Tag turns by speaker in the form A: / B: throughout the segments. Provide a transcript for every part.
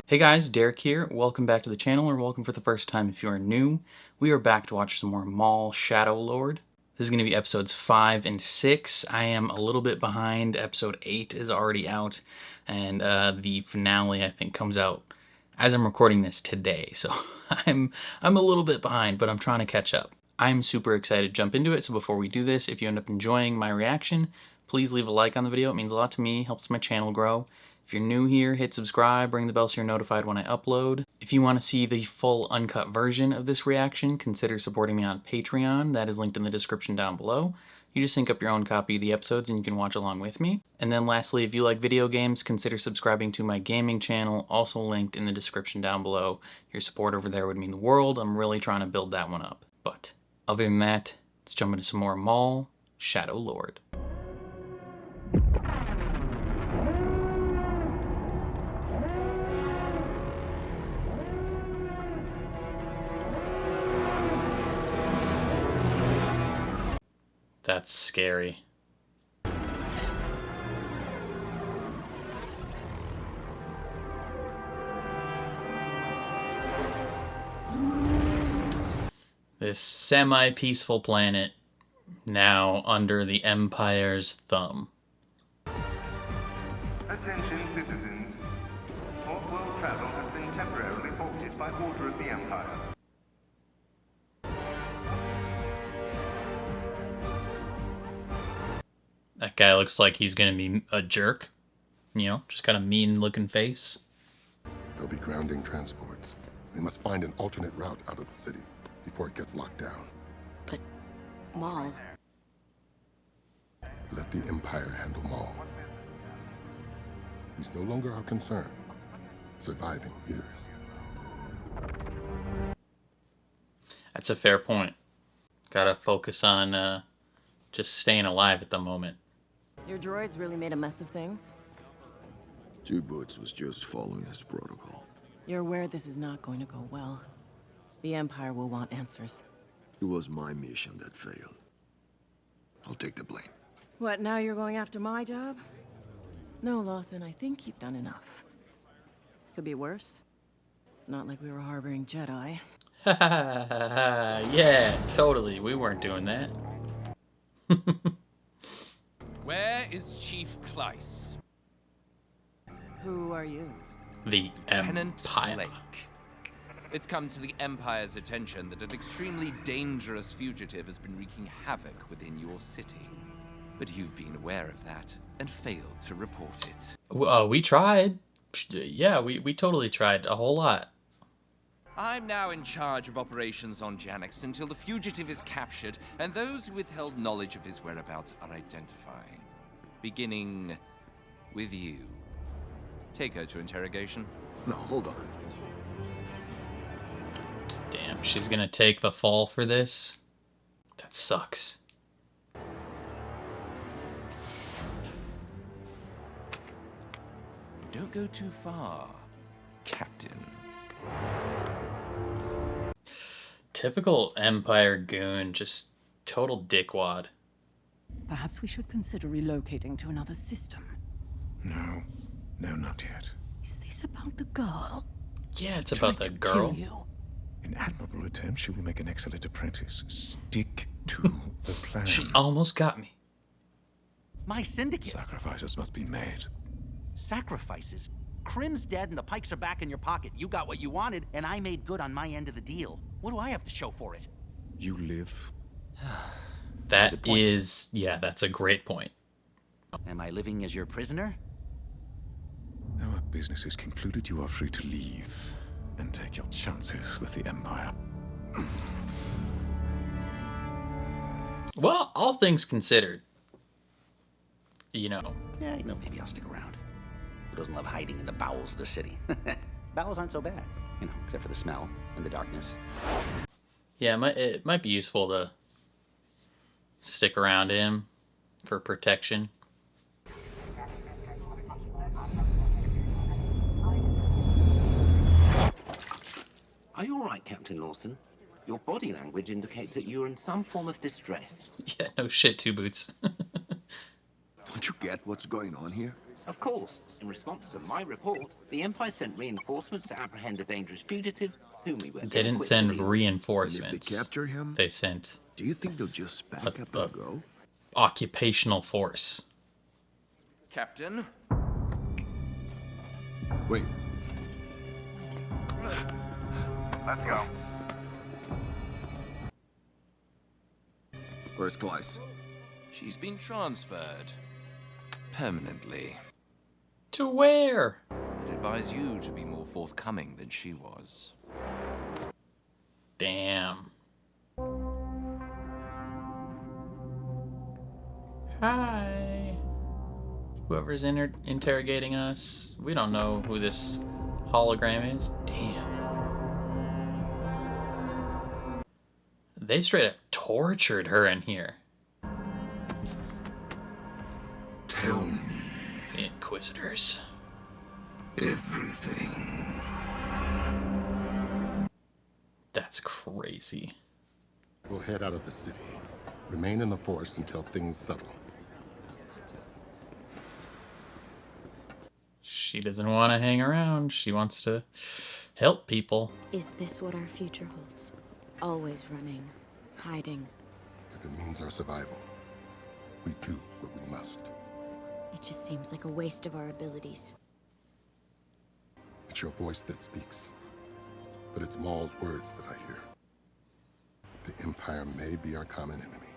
A: Hey guys, Derek here. Welcome back to the channel, or welcome for the first time if you are new. We are back to watch some more Maul Shadow Lord. This is going to be episodes 5 and 6. I am a little bit behind. Episode 8 is already out, and the finale, I think, comes out as I'm recording this today. So I'm a little bit behind, but I'm trying to catch up. I'm super excited to jump into it, so before we do this, if you end up enjoying my reaction, please leave a like on the video. It means a lot to me, helps my channel grow. If you're new here, hit subscribe, ring the bell so you're notified when I upload. If you want to see the full uncut version of this reaction, consider supporting me on Patreon. That is linked in the description down below. You just sync up your own copy of the episodes and you can watch along with me. And then lastly, if you like video games, consider subscribing to my gaming channel, also linked in the description down below. Your support over there would mean the world. I'm really trying to build that one up. But other than that, let's jump into some more Maul Shadow Lord. That's scary. This semi-peaceful planet now under the Empire's thumb.
B: Attention citizens. Off-world travel has been temporarily halted by order of the Empire.
A: That guy looks like he's gonna be a jerk. You know, just got a mean looking face.
C: They'll be grounding transports. We must find an alternate route out of the city before it gets locked down.
D: But Maul...
C: Let the Empire handle Maul. He's no longer our concern. Surviving is.
A: That's a fair point. Gotta focus on just staying alive at the moment.
D: Your droids really made a mess of things?
E: Two Boots was just following his protocol.
D: You're aware this is not going to go well. The Empire will want answers.
E: It was my mission that failed. I'll take the blame.
D: What, now you're going after my job? No, Lawson, I think you've done enough. Could be worse. It's not like we were harboring Jedi.
A: Yeah, totally. We weren't doing that.
F: Where is Chief Kleiss?
D: Who are you?
A: The
F: Lieutenant
A: Empire.
F: Blake. It's come to the Empire's attention that an extremely dangerous fugitive has been wreaking havoc within your city. But you've been aware of that and failed to report it.
A: We tried. Yeah, we totally tried a whole lot.
F: I'm now in charge of operations on Janix until the fugitive is captured and those who withheld knowledge of his whereabouts are identified. Beginning with you. Take her to interrogation.
E: No, hold on.
A: Damn, she's gonna take the fall for this? That sucks.
F: Don't go too far, Captain.
A: Typical Empire goon, just total dickwad.
G: Perhaps we should consider relocating to another system.
H: No, not yet.
G: Is this about the girl?
A: Yeah, it's
G: She
A: about
G: tried
A: the
G: to
A: girl.
G: kill you.
H: In admirable attempt, she will make an excellent apprentice. Stick to the plan.
A: She almost got me.
I: My syndicate.
H: Sacrifices must be made.
I: Sacrifices? Krim's dead and the pikes are back in your pocket. You got what you wanted, and I made good on my end of the deal. What do I have to show for it?
H: You live.
A: That is, yeah, that's a great point.
I: Am I living as your prisoner?
H: Our business is concluded. You are free to leave and take your chances with the Empire.
A: Well, all things considered, you know.
I: Yeah, maybe I'll stick around. Who doesn't love hiding in the bowels of the city? Bowels aren't so bad, except for the smell and the darkness.
A: Yeah, it might be useful to stick around him for protection.
J: Are you all right, Captain Lawson? Your body language indicates that you're in some form of distress.
A: Yeah, no shit, Two Boots.
E: Don't you get what's going on here?
J: Of course, in response to my report, the Empire sent reinforcements to apprehend a dangerous fugitive whom we were
A: They didn't
J: ill-equipped to
A: send
J: deal with.
A: reinforcements.
E: And if they capture him,
A: They sent
E: do you think they'll just back up and go?
A: occupational force.
F: Captain?
E: Wait,
B: Let's go.
E: where's Clyce?
F: She's been transferred. Permanently.
A: To where?
F: I'd advise you to be more forthcoming than she was.
A: Damn. Hi. Whoever's interrogating us. We don't know who this hologram is. Damn. They straight up tortured her in here.
E: Tell me
A: Inquisitors.
E: everything.
A: That's crazy.
C: We'll head out of the city. Remain in the forest until things settle.
A: She doesn't want to hang around. She wants to help people.
K: Is this what our future holds? Always running, hiding.
C: If it means our survival, we do what we must.
K: It just seems like a waste of our abilities.
C: It's your voice that speaks, but it's Maul's words that I hear. The Empire may be our common enemy,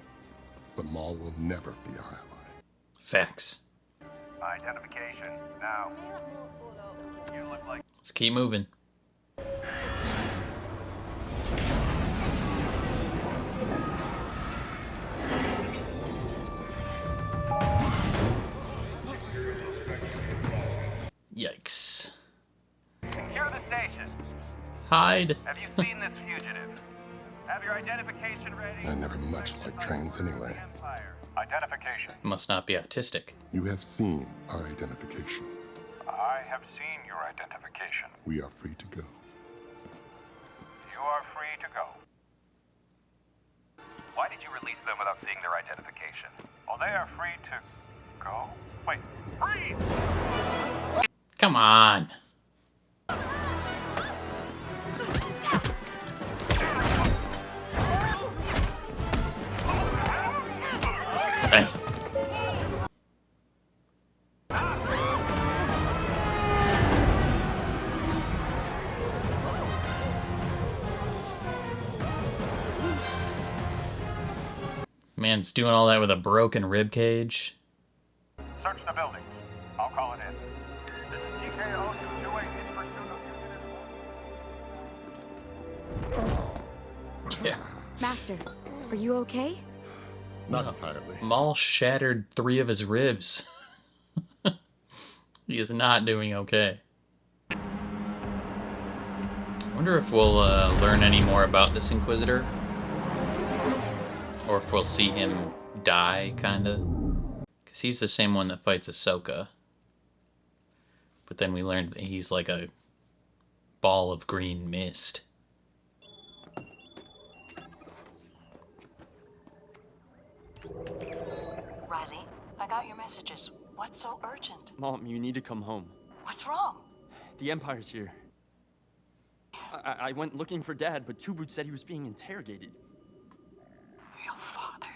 C: but Maul will never be our ally.
A: Facts.
B: Identification, now. You look like...
A: Let's keep moving. Yikes.
B: Secure the station.
A: Hide.
B: Have you seen this fugitive? Have your identification ready?
C: I never much liked trains anyway.
B: Empire. Identification.
A: Must not be autistic.
C: You have seen our identification.
B: I have seen your identification.
C: We are free to go.
B: You are free to go. Why did you release them without seeing their identification? Oh, they are free to go? Wait, freeze!
A: Come on. Bang. Man's doing all that with a broken rib cage.
B: Search the buildings. I'll call it in. This is TKO 228 in pursuit of
A: Yeah.
K: Master, are you okay?
C: Not entirely.
A: Maul shattered 3 of his ribs. He is not doing okay. I wonder if we'll learn any more about this Inquisitor. Or if we'll see him die, kinda. Because he's the same one that fights Ahsoka. But then we learned that he's like a ball of green mist.
L: Riley, I got your messages. What's so urgent?
M: Mom, you need to come home.
L: What's wrong?
M: The Empire's here. I went looking for Dad, but Two Boots said he was being interrogated.
L: Your father.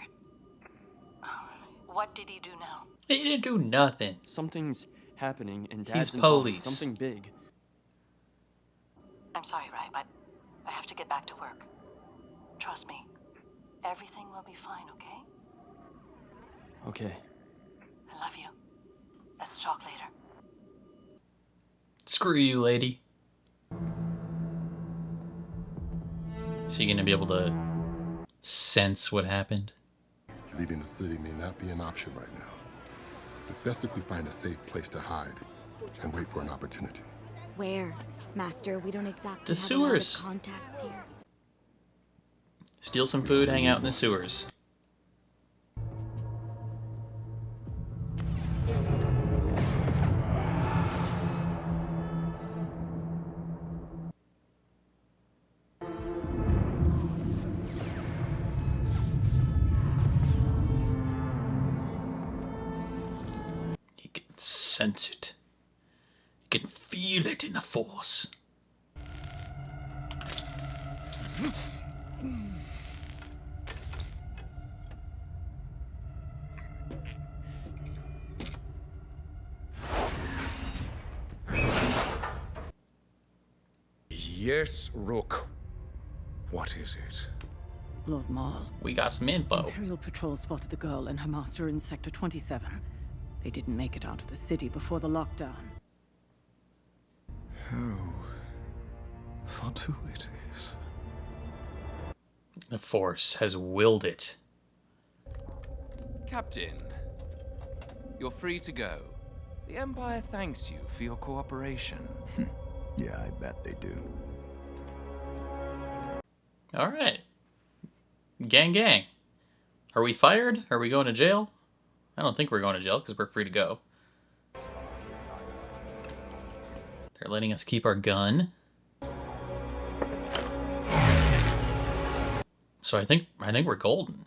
L: What did he do now?
A: He didn't do nothing.
M: Something's happening, and Dad's
A: He's
M: involved in
A: police.
M: something big.
L: I'm sorry, Rai, but I have to get back to work. Trust me. Everything will be fine, okay?
M: Okay.
L: I love you. Let's talk later.
A: Screw you, lady. Is he gonna be able to sense what happened?
C: Leaving the city may not be an option right now. It's best if we find a safe place to hide and wait for an opportunity.
K: Where? Master, we don't exactly
A: The
K: have a lot of
A: sewers.
K: contacts here.
A: Steal some food, hang out in the sewers. He can sense it. You can feel it in the Force.
H: Yes, Rook. What is it?
G: Lord Maul.
A: We got some info.
G: Imperial patrol spotted the girl and her master in Sector 27. They didn't make it out of the city before the lockdown.
H: How fortuitous.
A: The Force has willed it.
F: Captain, you're free to go. The Empire thanks you for your cooperation.
E: Yeah, I bet they do.
A: All right. Gang. Are we fired? Are we going to jail? I don't think we're going to jail because we're free to go. They're letting us keep our gun. So I think we're golden.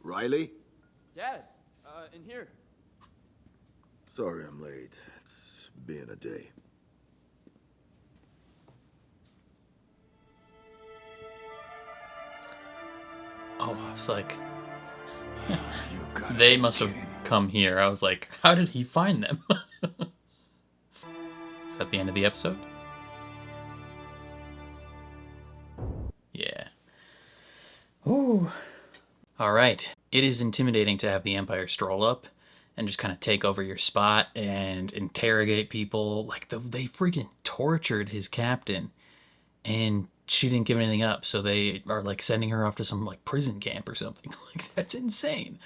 E: Riley?
M: Dad, in here.
E: Sorry I'm late. It's been a day.
A: Oh, I was like... They must have come here. I was like, how did he find them? Is that the end of the episode? Yeah. Ooh. Alright. It is intimidating to have the Empire stroll up and just kind of take over your spot and interrogate people. Like, they freaking tortured his captain, and she didn't give anything up, so they are, like, sending her off to some, like, prison camp or something. Like, that's insane.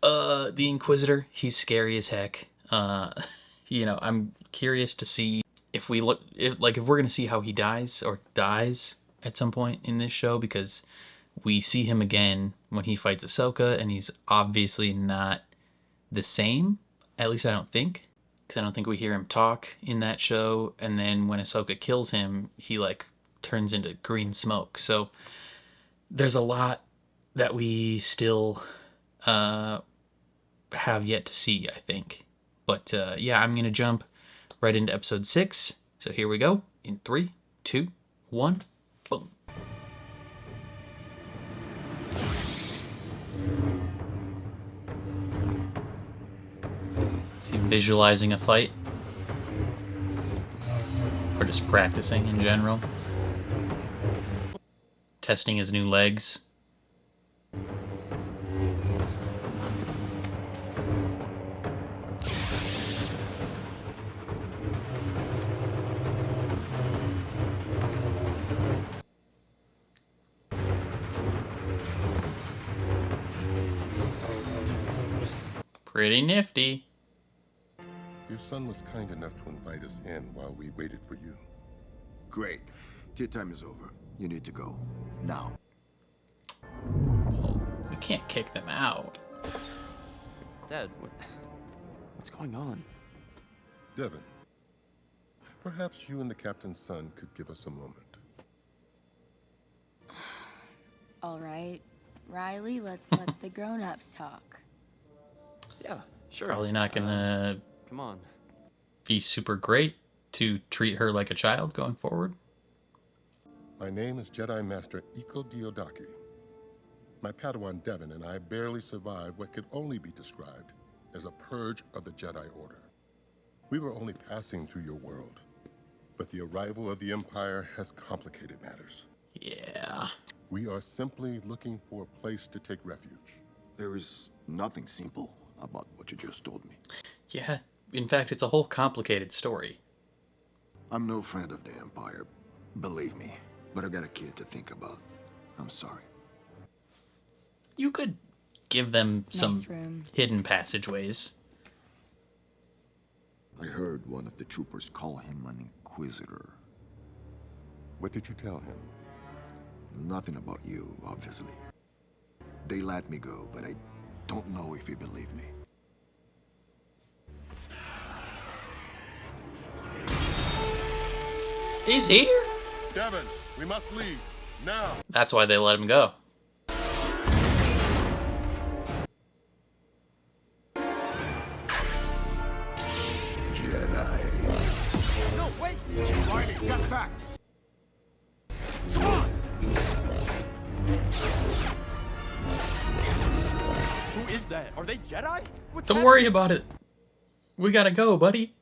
A: The Inquisitor, he's scary as heck. You know, I'm curious to see if we're gonna see how he dies at some point in this show, because we see him again when he fights Ahsoka, and he's obviously not the same. At least I don't think. Because I don't think we hear him talk in that show. And then when Ahsoka kills him, he, like, turns into green smoke. So there's a lot that we still have yet to see, I think. But yeah, I'm going to jump right into episode 6. So here we go. In 3, 2, 1, boom. Is he visualizing a fight? Or just practicing in general? Testing his new legs? Pretty nifty.
C: Your son was kind enough to invite us in while we waited for you.
E: Great. Tea time is over. You need to go. Now.
A: Well, we can't kick them out.
M: Dad, what's going on?
C: Devin, perhaps you and the captain's son could give us a moment.
K: All right, Riley, let's let the grown-ups talk.
M: Yeah, sure.
A: Probably not gonna
M: come on.
A: Be super great to treat her like a child going forward.
C: My name is Jedi Master Iko Diodaki. My Padawan Devin and I barely survived what could only be described as a purge of the Jedi Order. We were only passing through your world, but the arrival of the Empire has complicated matters.
A: Yeah.
C: We are simply looking for a place to take refuge.
E: There is nothing simple about what you just told me.
A: Yeah, in fact, it's a whole complicated story.
E: I'm no friend of the Empire, believe me, but I've got a kid to think about. I'm sorry.
A: You could give them some
K: Nice room.
A: hidden passageways.
E: I heard one of the troopers call him an Inquisitor.
C: What did you tell him?
E: Nothing about you, obviously. They let me go, but I don't know if you believe me.
A: He's here?
C: Devin, we must leave. Now.
A: That's why they let him go.
E: Jedi.
I: No, wait!
E: Riley, get back!
M: Who is that? Are they Jedi? What's
A: Don't
M: happening?
A: worry about it. We gotta go, buddy.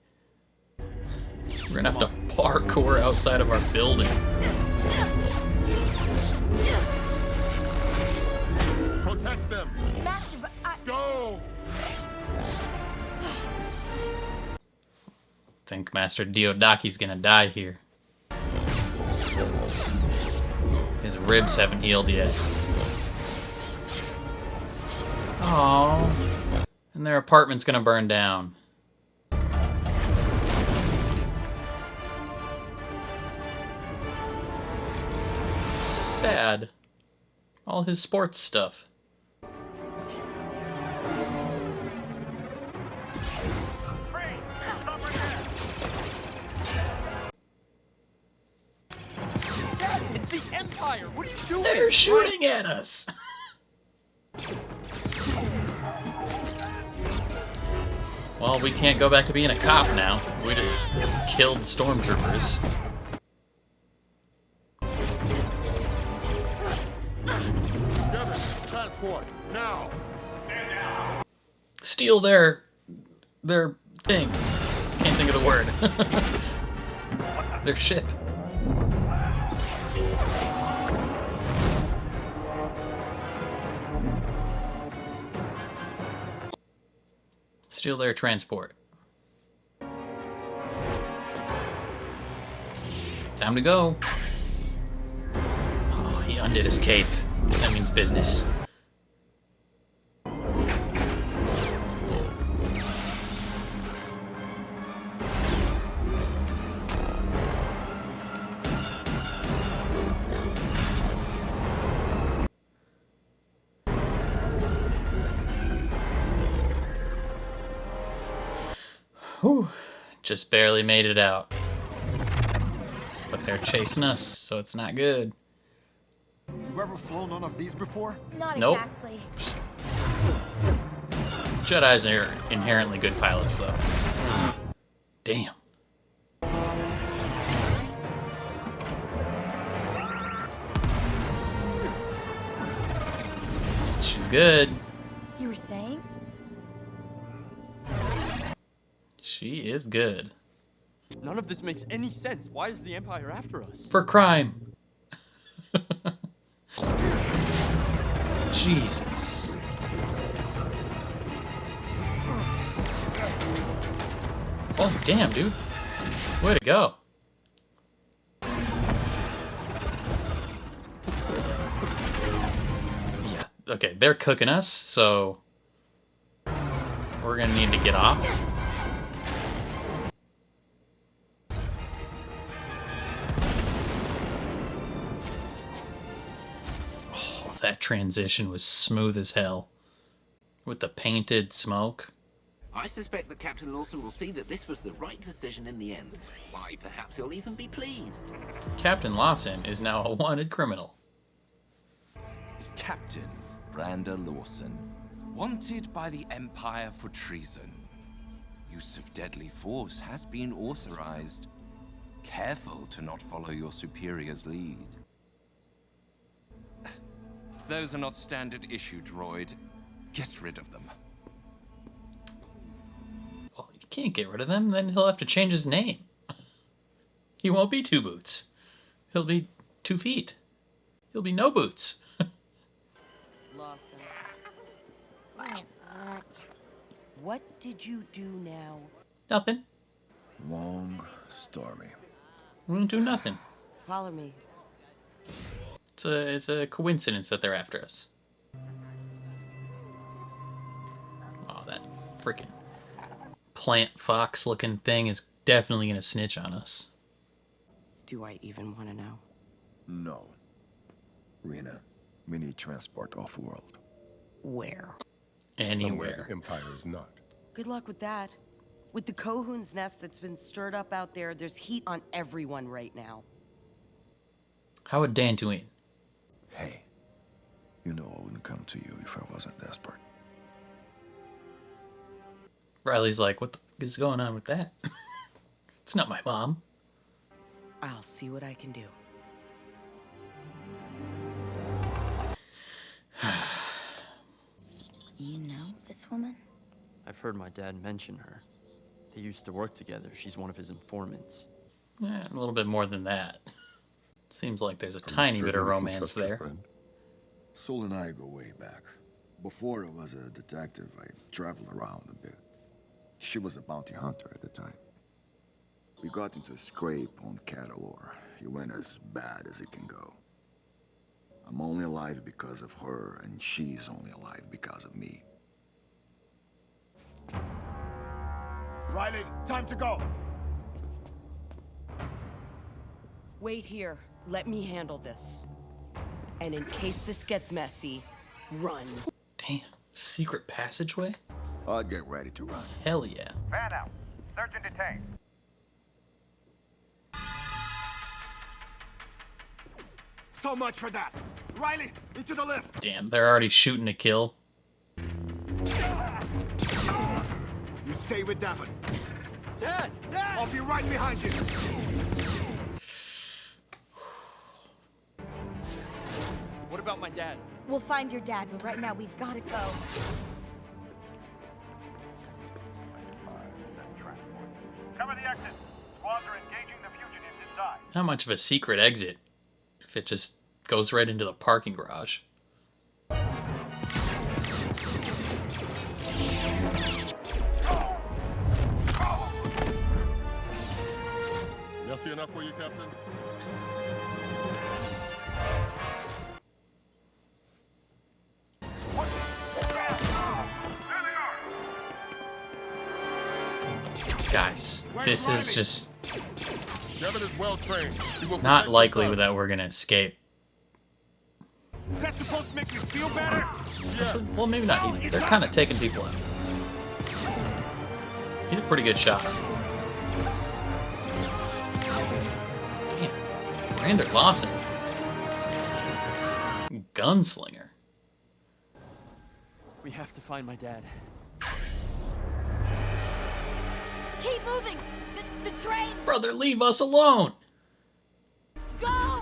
A: We're gonna have to parkour outside of our building.
C: Protect them.
K: Master, but
C: Go.
A: Think Master Diodaki's gonna die here. His ribs haven't healed yet. Aww. And their apartment's gonna burn down. Sad. All his sports stuff.
M: Dad, it's the Empire! What are you doing?
A: They're shooting at us! Well, we can't go back to being a cop now. We just killed stormtroopers.
C: Devin, transport. Now.
A: Steal their thing. Can't think of the word. Their ship. Steal their transport. Time to go. Oh, he undid his cape. That means business. Whew. Just barely made it out. But they're chasing us, so it's not good.
E: You ever flown one of these before?
K: not
A: Nope.
K: exactly.
A: Jedis are inherently good pilots, though. Damn. She's good.
K: You were saying?
A: She is good.
M: None of this makes any sense. Why is the Empire after us?
A: For crime. Jesus. Oh, damn, dude. Way to go. Yeah, okay, they're cooking us, so we're gonna need to get off. Oh, that transition was smooth as hell. With the painted smoke.
J: I suspect that Captain Lawson will see that this was the right decision in the end. Why, perhaps he'll even be pleased.
A: Captain Lawson is now a wanted criminal.
F: Captain Brander Lawson, wanted by the Empire for treason. Use of deadly force has been authorized. Careful to not follow your superior's lead. Those are not standard issue, droid. Get rid of them.
A: Well, you can't get rid of them, then he'll have to change his name. He won't be Two Boots. He'll be 2 feet. He'll be No Boots.
N: Lawson. What did you do now?
A: Nothing.
E: Long story.
A: We won't do nothing.
N: Follow me.
A: It's a coincidence that they're after us. Oh, that freaking plant fox looking thing is definitely gonna snitch on us.
N: Do I even want to know?
E: No. Rena, we need transport off-world.
N: Where?
C: Somewhere
A: Anywhere.
C: the Empire is not.
N: Good luck with that. With the Kohun's nest that's been stirred up out there, there's heat on everyone right now.
A: How would Dantooine?
E: Hey, you know I wouldn't come to you if I wasn't desperate.
A: Riley's like, what the f is going on with that? It's not my mom.
N: I'll see what I can do.
K: You know this woman?
M: I've heard my dad mention her. They used to work together. She's one of his informants.
A: Yeah, a little bit more than that. Seems like there's a tiny bit of romance there.
E: Soul and I go way back. Before I was a detective, I traveled around a bit. She was a bounty hunter at the time. We got into a scrape on Catalor. It went as bad as it can go. I'm only alive because of her, and she's only alive because of me.
O: Riley, time to go!
N: Wait here. Let me handle this. And in case this gets messy, run.
A: Damn. Secret passageway?
E: I'll get ready to run.
A: Hell yeah.
B: Fan out. Search and detain.
O: So much for that. Riley, into the lift.
A: Damn, they're already shooting to kill.
O: You stay with Devon.
M: Dad! Dad!
O: I'll be right behind you.
M: What about my dad?
P: We'll find your dad, but right now we've got to go.
B: Cover the exit. Squads are engaging the fugitives inside.
A: Not much of a secret exit if it just goes right into the parking garage.
C: Messy enough for you, Captain?
A: Guys, this is just
C: Devon is well trained. He will
A: not
C: protect
A: likely
C: his son.
A: that we're gonna escape.
O: Is that supposed to make you feel better?
C: Yes.
A: Well, maybe not. They're kind of taking people out. He's a pretty good shot. Damn. Brander Lawson. Gunslinger.
M: We have to find my dad.
P: Keep moving! The train!
A: Brother, leave us alone!
P: Go!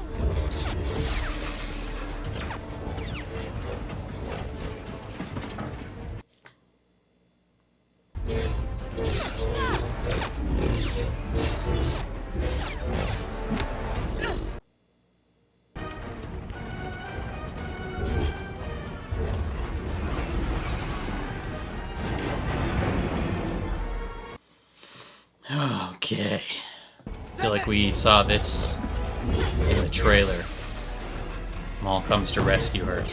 A: Okay. I feel like we saw this in the trailer. Maul comes to rescue her.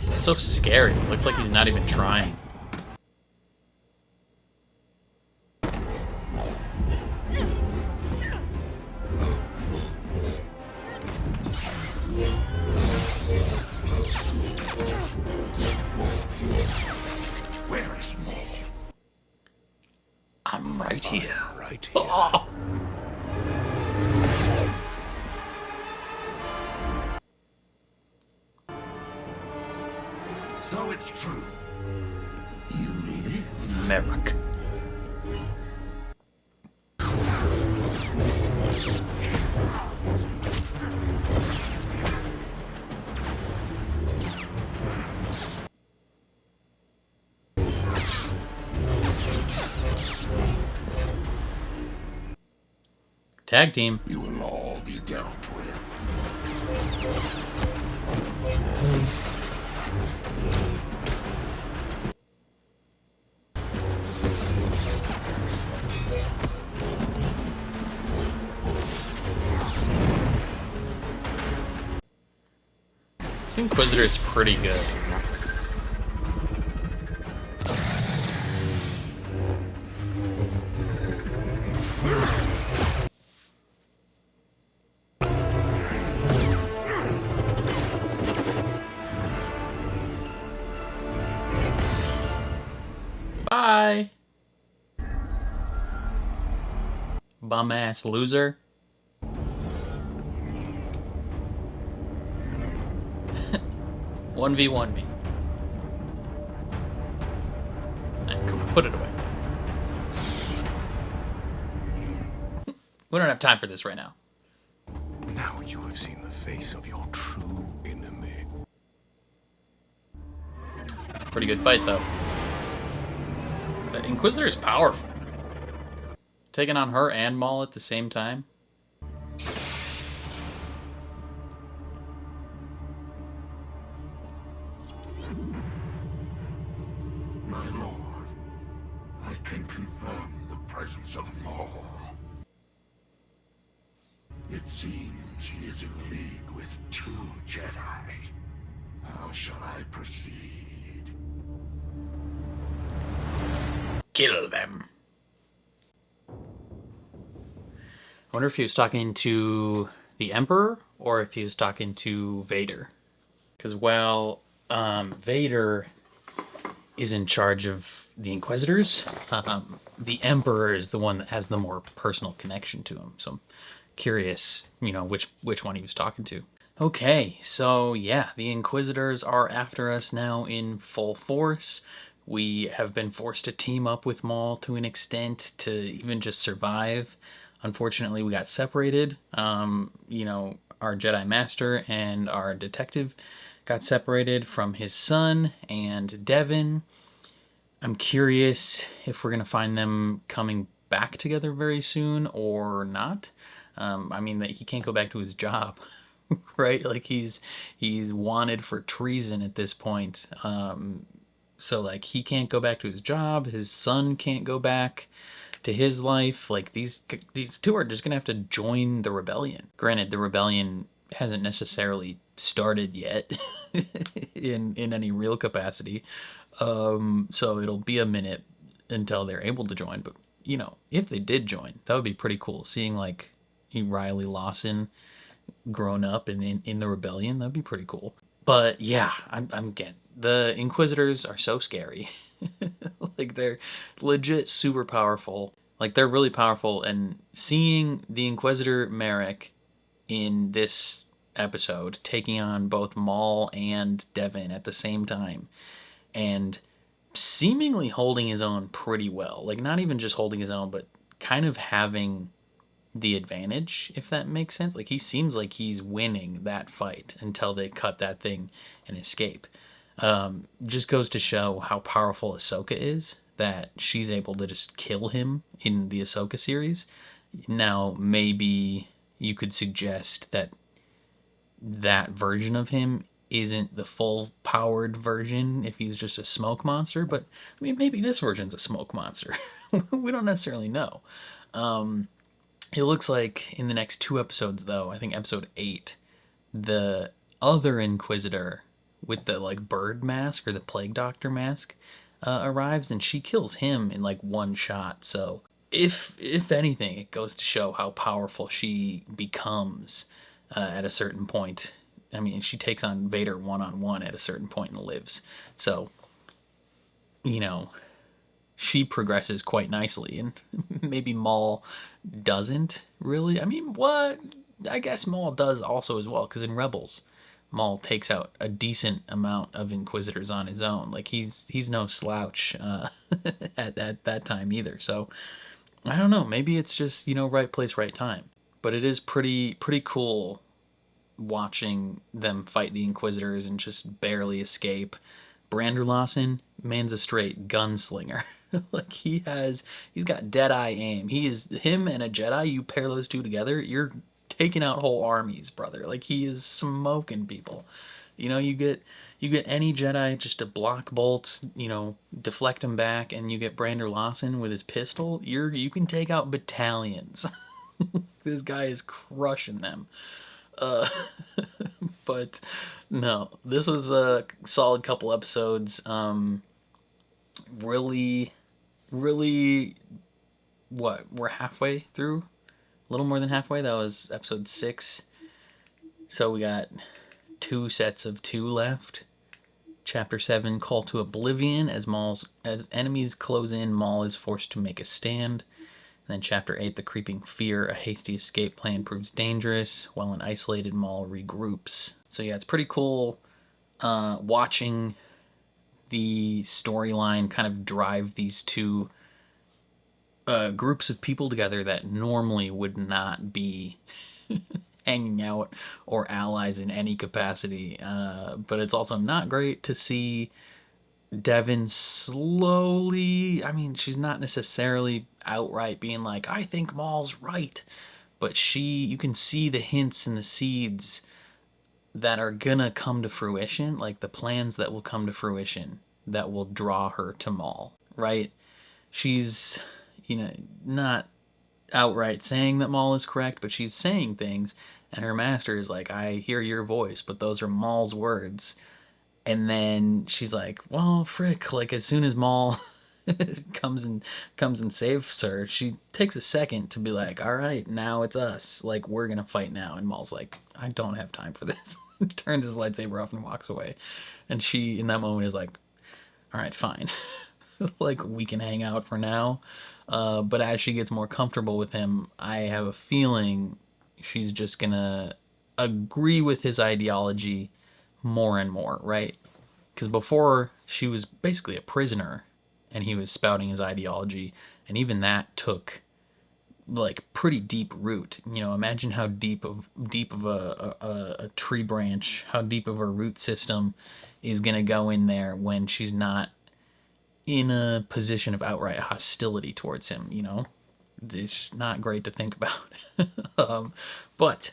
A: So scary. Looks like he's not even trying.
O: Where is Maul?
A: I'm right here.
O: Right here.
A: Oh.
O: So it's true. You live.
A: Merrick. Tag team.
O: You will all be dealt with.
A: This Inquisitor's pretty good. bum-ass loser. 1v1 me. Alright, come on, put it away. We don't have time for this right now.
H: Now you have seen the face of your true enemy.
A: Pretty good fight, though. The Inquisitor is powerful. Taking on her and Maul at the same time.
Q: My lord, I can confirm the presence of Maul. It seems he is in league with 2 Jedi. How shall I proceed?
A: Kill them. I wonder if he was talking to the Emperor or if he was talking to Vader. Because while Vader is in charge of the Inquisitors, the Emperor is the one that has the more personal connection to him. So I'm curious, you know, which one he was talking to. Okay, so yeah, the Inquisitors are after us now in full force. We have been forced to team up with Maul to an extent to even just survive. Unfortunately, we got separated. You know, our Jedi Master and our detective got separated from his son and Devin. I'm curious if we're going to find them coming back together very soon or not. I mean, that he can't go back to his job, right? Like he's wanted for treason at this point. So like he can't go back to his job. His son can't go back to his life. Like these two are just gonna have to join the rebellion. Granted, the rebellion hasn't necessarily started yet in any real capacity. So it'll be a minute until they're able to join. But you know, if they did join, that would be pretty cool. Seeing like Riley Lawson grown up and in the rebellion, that'd be pretty cool. But yeah, I'm again, the Inquisitors are so scary. Like they're legit super powerful. Like they're really powerful, and seeing the Inquisitor Merrick in this episode taking on both Maul and Devin at the same time and seemingly holding his own pretty well. Like not even just holding his own, but kind of having the advantage, if that makes sense. Like he seems like he's winning that fight until they cut that thing and escape. Just goes to show how powerful Ahsoka is, that she's able to just kill him in the Ahsoka series. Now maybe you could suggest that that version of him isn't the full powered version if he's just a smoke monster, but I mean maybe this version's a smoke monster. We don't necessarily know. It looks like in the next 2 episodes, though, I think episode 8, the other Inquisitor with the like bird mask or the plague doctor mask arrives, and she kills him in like 1 shot. So if anything, it goes to show how powerful she becomes at a certain point. I mean, she takes on Vader one-on-one at a certain point and lives. So, you know, she progresses quite nicely, and maybe Maul doesn't really. I mean, what? I guess Maul does also as well, because in Rebels, Maul takes out a decent amount of Inquisitors on his own. Like he's no slouch at that time either. So I don't know. Maybe it's just, you know, right place, right time. But it is pretty cool watching them fight the Inquisitors and just barely escape. Brander Lawson, man's a straight gunslinger. Like he's got dead-eye aim. Him and a Jedi, you pair those two together, you're taking out whole armies, brother. Like he is smoking people. You know, you get any Jedi just to block bolts, you know, deflect them back, and you get Brander Lawson with his pistol, you can take out battalions. This guy is crushing them. But no, this was a solid couple episodes. Really, what, we're halfway through? A little more than halfway. That was episode 6. So we got 2 sets of 2 left. Chapter 7, Call to Oblivion. As enemies close in, Maul is forced to make a stand. And then Chapter 8, The Creeping Fear, a hasty escape plan proves dangerous, while an isolated Maul regroups. So yeah, it's pretty cool watching the storyline kind of drive these two groups of people together that normally would not be hanging out or allies in any capacity. But it's also not great to see Devin slowly, I mean, she's not necessarily outright being like, I think Maul's right, but you can see the hints and the seeds that are gonna come to fruition, like the plans that will come to fruition that will draw her to Maul, right? She's, not outright saying that Maul is correct, but she's saying things, and her master is like, I hear your voice, but those are Maul's words. And then she's like, well, frick, like as soon as Maul comes and saves her, she takes a second to be like, all right, now it's us. Like, we're gonna fight now. And Maul's like, I don't have time for this. Turns his lightsaber off and walks away. And she, in that moment, is like, all right, fine. Like, we can hang out for now. But as she gets more comfortable with him, I have a feeling she's just gonna agree with his ideology more and more, right? Because before, she was basically a prisoner, and he was spouting his ideology, and even that took like pretty deep root. Imagine how deep of a tree branch, how deep of a root system is gonna go in there when she's not in a position of outright hostility towards him. It's just not great to think about. But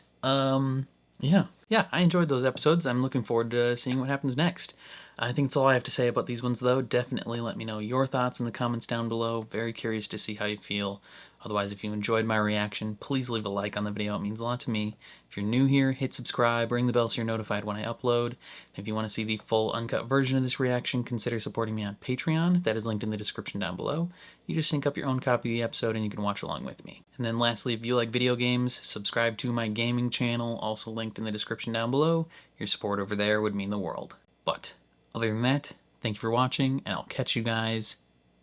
A: yeah, I enjoyed those episodes. I'm looking forward to seeing what happens next. I think that's all I have to say about these ones, though. Definitely let me know your thoughts in the comments down below. Very curious to see how you feel. Otherwise, if you enjoyed my reaction, please leave a like on the video. It means a lot to me. If you're new here, hit subscribe, ring the bell so you're notified when I upload. If you want to see the full uncut version of this reaction, consider supporting me on Patreon. That is linked in the description down below. You just sync up your own copy of the episode and you can watch along with me. And then lastly, if you like video games, subscribe to my gaming channel, also linked in the description down below. Your support over there would mean the world. But other than that, thank you for watching, and I'll catch you guys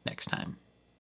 A: next time.